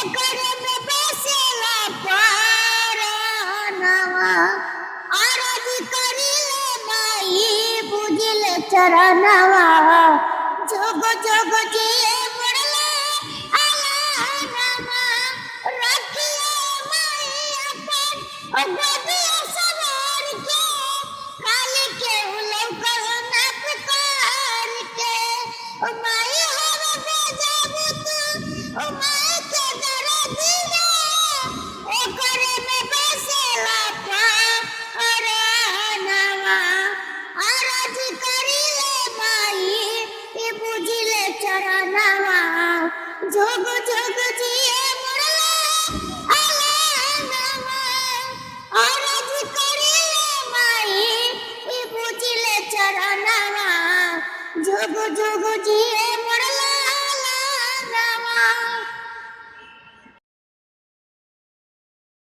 ओकरे में बसेला परानवा आरज करिले माई बुझिले चरणवा जोग जोग जिए मोरले आलानमा रखिए माई अपन गोदिया सवार के काली के उलौकल ना पुकार के ओ माई हवे बेजाबू तू ओ माई के दरदिया ओकरे में बसेला परानवा आरज करिले माई ई बुझिले चरणवा जोग जोग जिए मोरले आलानमा आरज करिले माई ई बुझिले चरणवा जोग जोग जिए